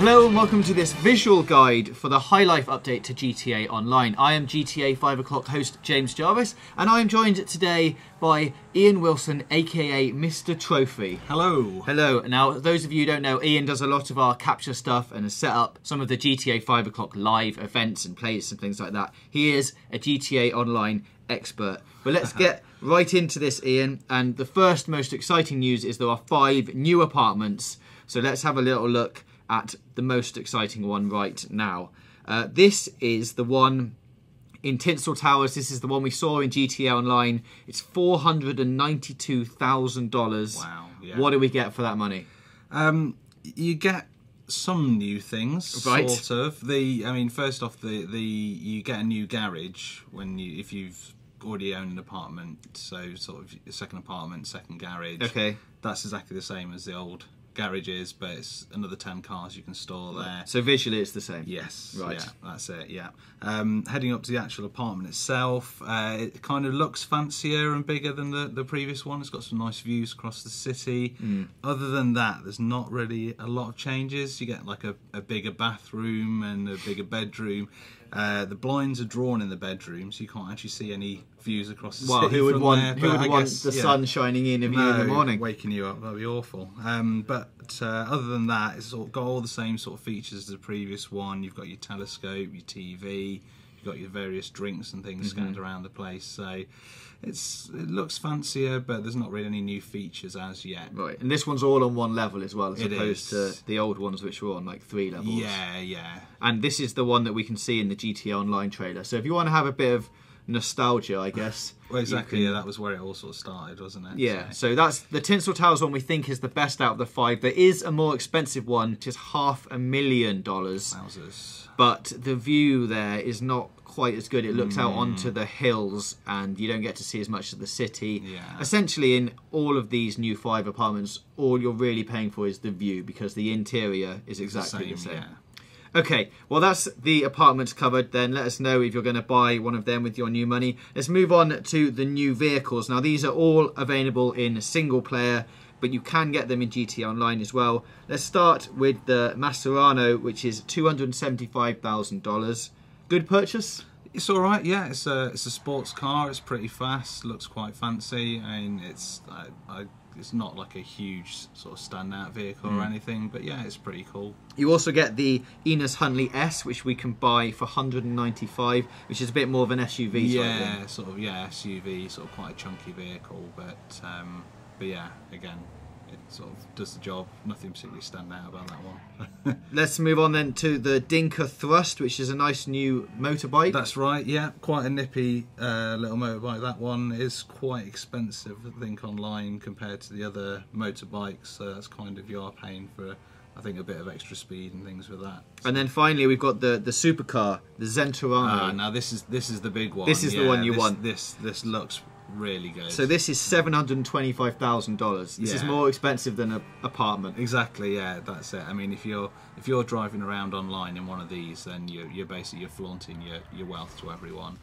Hello and welcome to this visual guide for the High Life update to GTA Online. I am GTA 5 o'clock host James Jarvis, and I am joined today by Ian Wilson, aka Mr. Trophy. Hello. Hello. Now, those of you who don't know, Ian does a lot of our capture stuff and has set up some of the GTA 5 o'clock live events and plays and things like that. He is a GTA Online expert. But let's get right into this, Ian. And the first most exciting news is there are 5 new apartments. So let's have a little look at the most exciting one right now. This is the one in Eclipse Towers. This is the one we saw in GTA Online. It's $492,000. Wow. Yeah. What do we get for that money? You get some new things, right? Sort of. First off, you get a new garage if you've already owned an apartment. So sort of second apartment, second garage. Okay. That's exactly the same as the old garages, but it's another 10 cars you can store there. So visually it's the same? Yes. Right. Yeah, that's it, yeah. Heading up to the actual apartment itself, it kind of looks fancier and bigger than the previous one. It's got some nice views across the city. Other than that, there's not really a lot of changes. You get like a bigger bathroom and a bigger bedroom. The blinds are drawn in the bedroom, so you can't actually see any views across the city. Who would want the sun shining in you in the morning? Waking you up, that'd be awful. But other than that, it's got all the same sort of features as the previous one. You've got your telescope, your TV, you've got your various drinks and things scattered around the place. So it looks fancier, but there's not really any new features as yet. Right, and this one's all on one level as well, as opposed to the old ones which were on like 3 levels. Yeah, yeah. And this is the one that we can see in the GTA Online trailer. So if you want to have a bit of nostalgia, I guess. Well, exactly. Yeah, that was where it all sort of started, wasn't it? Yeah. So that's the Eclipse Towers one. We think is the best out of the 5. There is a more expensive one, which is $500,000. Wowzers. But the view there is not quite as good. It looks out onto the hills, and you don't get to see as much of the city. Yeah. Essentially, in all of these new 5 apartments, all you're really paying for is the view, because the interior is exactly the same. Yeah. Okay, well that's the apartments covered. Then let us know if you're going to buy one of them with your new money. Let's move on to the new vehicles. Now these are all available in single player, but you can get them in GTA Online as well. Let's start with the Maserano, which is $275,000. Good purchase? It's all right. Yeah, it's a sports car. It's pretty fast. Looks quite fancy. I mean, it's not like a huge sort of standout vehicle or anything, but yeah, it's pretty cool. You also get the Enos Huntley S, which we can buy for $195,000, which is a bit more of an SUV. Yeah, sort of SUV, sort of quite a chunky vehicle, but yeah, again, it sort of does the job. Nothing particularly stand out about that one. Let's move on then to the Dinka Thrust, which is a nice new motorbike. That's right, yeah, quite a nippy little motorbike. That one is quite expensive, I think, online compared to the other motorbikes. So that's kind of, you are paying for, I think, a bit of extra speed and things with that. So. And then finally we've got the supercar, the Zentorano. Now this is the big one. This is the one you want. This looks really good. So this is $725,000. This is more expensive than an apartment. Exactly, yeah, that's it. I mean, if you're driving around online in one of these, then you're basically flaunting your wealth to everyone.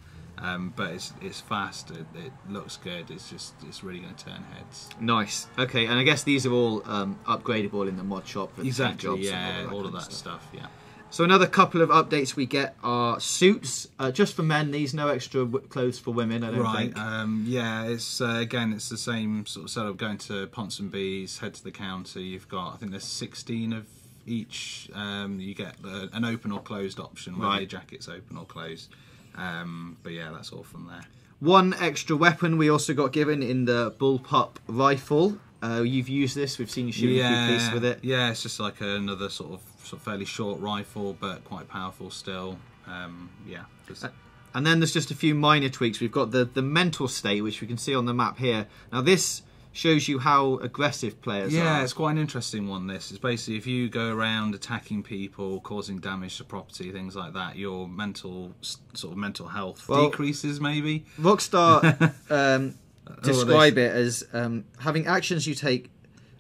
But it's fast. It looks good. It's really going to turn heads. Nice. Okay, and I guess these are all upgradable in the mod shop. For exactly. Jobs, yeah, all of that stuff. Yeah. So another couple of updates we get are suits, just for men. These no extra clothes for women, I don't think. Yeah, it's again, it's the same sort of setup. Going to Ponsonby's, head to the counter. You've got, I think there's 16 of each. You get an open or closed option, whether your jacket's open or closed. But yeah, that's all from there. One extra weapon we also got given in the Bullpup Rifle. You've used this. We've seen you shoot a few pieces with it. Yeah, it's just like another sort of fairly short rifle, but quite powerful still. Yeah. And then there's just a few minor tweaks. We've got the mental state, which we can see on the map here. Now this shows you how aggressive players are. Yeah, it's quite an interesting one, this. It's basically if you go around attacking people, causing damage to property, things like that, your mental health decreases, maybe. Rockstar describe it as having actions you take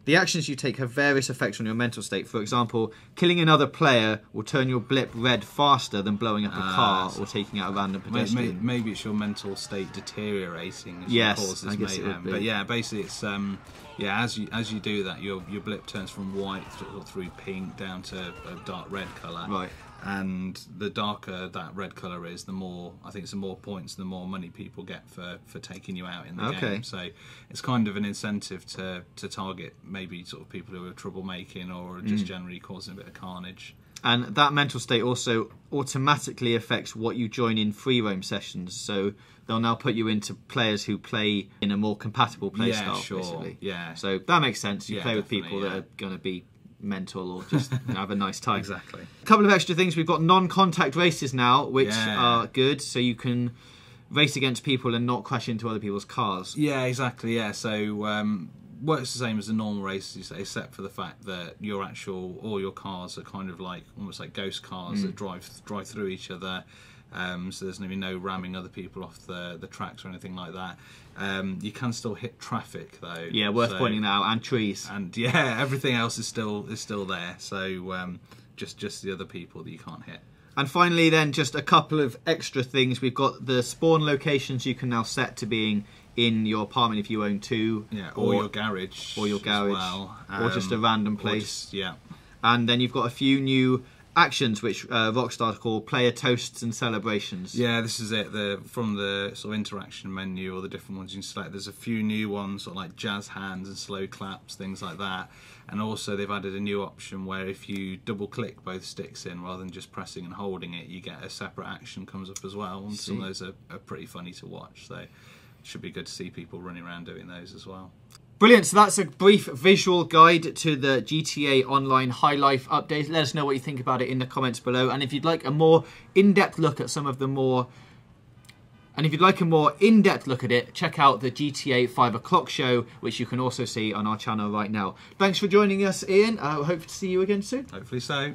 The actions you take have various effects on your mental state. For example, killing another player will turn your blip red faster than blowing up a car or taking out a random pedestrian. Maybe it's your mental state deteriorating as Yes, you cause this I guess mayhem. it would be. But yeah, basically it's as you do that, your blip turns from white through pink down to a dark red colour. Right. And the darker that red colour is, the more, I think it's the more points, the more money people get for taking you out in the game. So it's kind of an incentive to target maybe sort of people who are troublemaking or just generally causing a bit of carnage. And that mental state also automatically affects what you join in free roam sessions. So they'll now put you into players who play in a more compatible play style, basically. Yeah. So that makes sense. You play with people that are going to be mental or just have a nice time. Exactly. A couple of extra things. We've got non-contact races now, which are good. So you can race against people and not crash into other people's cars. Yeah, exactly. Yeah. So works the same as the normal races, except for the fact that all your cars are kind of like almost like ghost cars that drive through each other. So there's going to be no ramming other people off the tracks or anything like that. You can still hit traffic though. Yeah, worth pointing that out, and trees. And yeah, everything else is still there. So just the other people that you can't hit. And finally then, just a couple of extra things. We've got the spawn locations you can now set to being in your apartment if you own two. Yeah, or your garage. Or your garage. As well. Or just a random place. Yeah. And then you've got a few new actions which Rockstar call player toasts and celebrations. Yeah, this is it. From the sort of interaction menu or the different ones you can select, there's a few new ones, sort of like jazz hands and slow claps, things like that. And also they've added a new option where if you double click both sticks in rather than just pressing and holding it, you get a separate action comes up as well. And some of those are pretty funny to watch, so it should be good to see people running around doing those as well. Brilliant, so that's a brief visual guide to the GTA Online High Life update. Let us know what you think about it in the comments below. And if you'd like a more in-depth look at some of the more... And if you'd like a more in-depth look at it, check out the GTA 5 o'clock show, which you can also see on our channel right now. Thanks for joining us, Ian. I hope to see you again soon. Hopefully so.